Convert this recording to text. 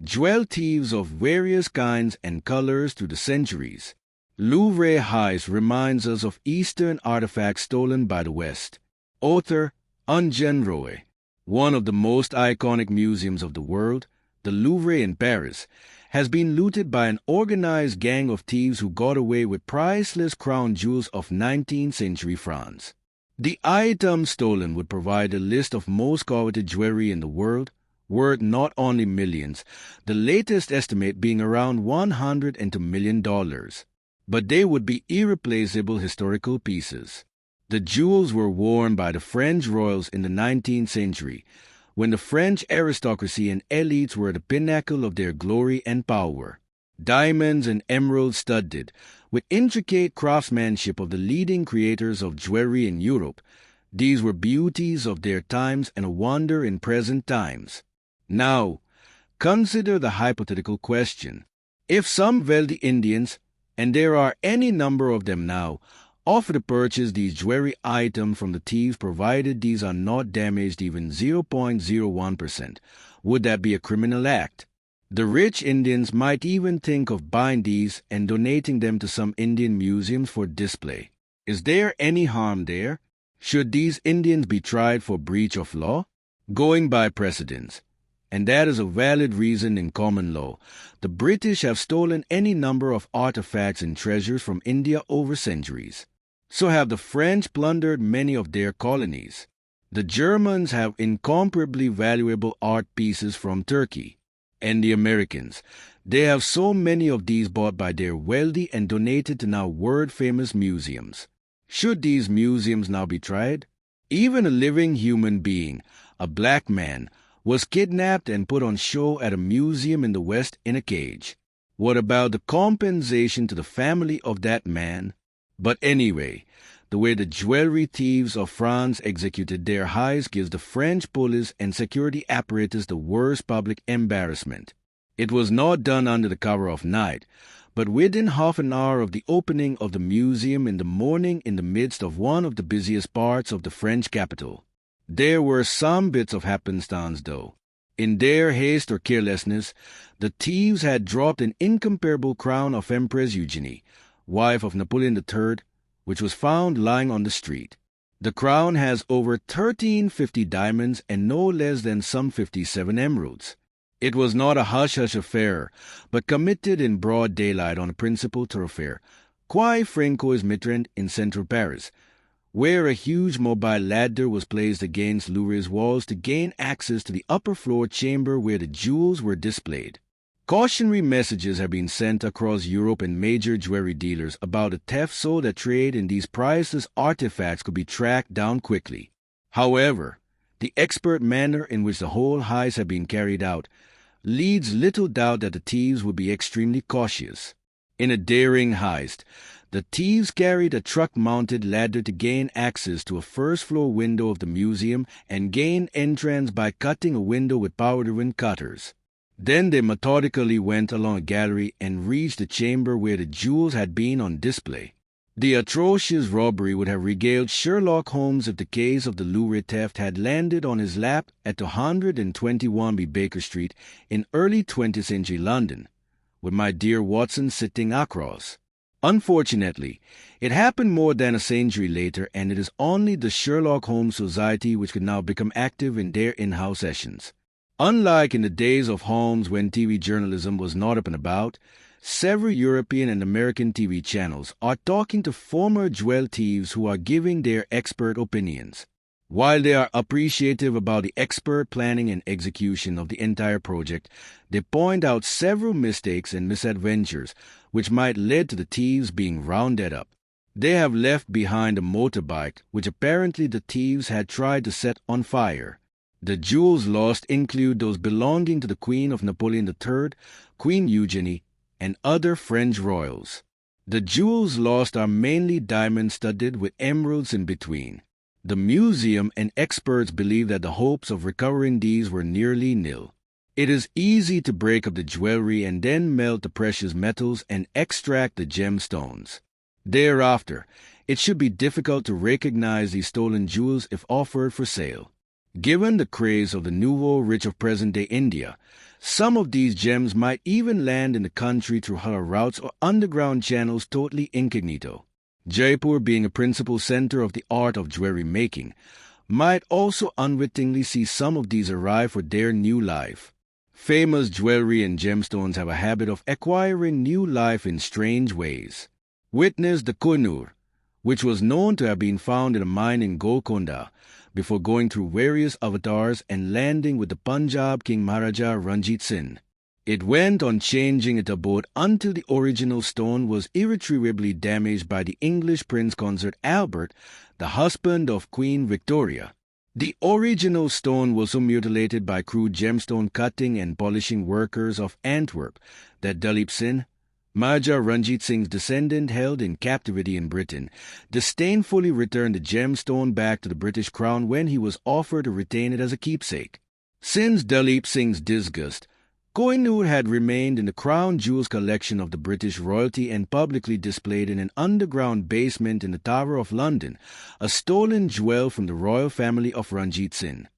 jewel thieves of various kinds and colors through the centuries. Louvre Heist reminds us of Eastern artifacts stolen by the West. Author Eugène Roy. One of the most iconic museums of the world, the Louvre in Paris, has been looted by an organized gang of thieves who got away with priceless crown jewels of 19th century France. The items stolen would provide a list of most coveted jewelry in the world, worth not only millions, the latest estimate being around $102 million. But they would be irreplaceable historical pieces. The jewels were worn by the French royals in the 19th century, when the French aristocracy and elites were at the pinnacle of their glory and power. Diamonds and emeralds studded, with intricate craftsmanship of the leading creators of jewelry in Europe, these were beauties of their times and a wonder in present times. Now, consider the hypothetical question. If some wealthy Indians, and there are any number of them now, offer to purchase these jewelry items from the thieves provided these are not damaged even 0.01%, would that be a criminal act? The rich Indians might even think of buying these and donating them to some Indian museums for display. Is there any harm there? Should these Indians be tried for breach of law? Going by precedents, and that is a valid reason in common law, the British have stolen any number of artifacts and treasures from India over centuries. So have the French plundered many of their colonies. The Germans have incomparably valuable art pieces from Turkey. And the Americans, they have so many of these bought by their wealthy and donated to now world-famous museums. Should these museums now be tried? Even a living human being, a black man, was kidnapped and put on show at a museum in the West in a cage. What about the compensation to the family of that man? But anyway, the way the jewelry thieves of France executed their heist gives the French police and security apparatus the worst public embarrassment. It was not done under the cover of night, but within half an hour of the opening of the museum in the morning in the midst of one of the busiest parts of the French capital. There were some bits of happenstance, though. In their haste or carelessness, the thieves had dropped an incomparable crown of Empress Eugenie, wife of Napoleon III, which was found lying on the street. The crown has over 1,350 diamonds and no less than some 57 emeralds. It was not a hush-hush affair, but committed in broad daylight on a principal thoroughfare, Quai Francois Mitterrand in central Paris, where a huge mobile ladder was placed against Louvre's walls to gain access to the upper floor chamber where the jewels were displayed. Cautionary messages have been sent across Europe and major jewelry dealers about the theft so that trade in these priceless artifacts could be tracked down quickly. However, the expert manner in which the whole heist had been carried out leads little doubt that the thieves would be extremely cautious. In a daring heist, the thieves carried a truck-mounted ladder to gain access to a first-floor window of the museum and gain entrance by cutting a window with power-driven cutters. Then they methodically went along a gallery and reached the chamber where the jewels had been on display. The atrocious robbery would have regaled Sherlock Holmes if the case of the Louvre theft had landed on his lap at 121B Baker Street in early 20th century London, with my dear Watson sitting across. Unfortunately, it happened more than a century later, and it is only the Sherlock Holmes Society which could now become active in their in-house sessions. Unlike in the days of Holmes when TV journalism was not up and about, several European and American TV channels are talking to former jewel thieves who are giving their expert opinions. While they are appreciative about the expert planning and execution of the entire project, they point out several mistakes and misadventures which might lead to the thieves being rounded up. They have left behind a motorbike which apparently the thieves had tried to set on fire. The jewels lost include those belonging to the Queen of Napoleon III, Queen Eugenie, and other French royals. The jewels lost are mainly diamond-studded with emeralds in between. The museum and experts believe that the hopes of recovering these were nearly nil. It is easy to break up the jewelry and then melt the precious metals and extract the gemstones. Thereafter, it should be difficult to recognize these stolen jewels if offered for sale. Given the craze of the nouveau riche of present-day India, some of these gems might even land in the country through halal routes or underground channels totally incognito. Jaipur, being a principal center of the art of jewelry making, might also unwittingly see some of these arrive for their new life. Famous jewelry and gemstones have a habit of acquiring new life in strange ways. Witness the Koh-i-Noor, which was known to have been found in a mine in Golconda, before going through various avatars and landing with the Punjab King Maharaja Ranjit Singh. It went on changing its abode until the original stone was irretrievably damaged by the English Prince Consort Albert, the husband of Queen Victoria. The original stone was so mutilated by crude gemstone cutting and polishing workers of Antwerp that Dalip Singh, Maharaja Ranjit Singh's descendant held in captivity in Britain, disdainfully returned the gemstone back to the British Crown when he was offered to retain it as a keepsake. Since Dalip Singh's disgust, Koh-i-Noor had remained in the crown jewels collection of the British royalty and publicly displayed in an underground basement in the Tower of London, a stolen jewel from the royal family of Ranjit Singh.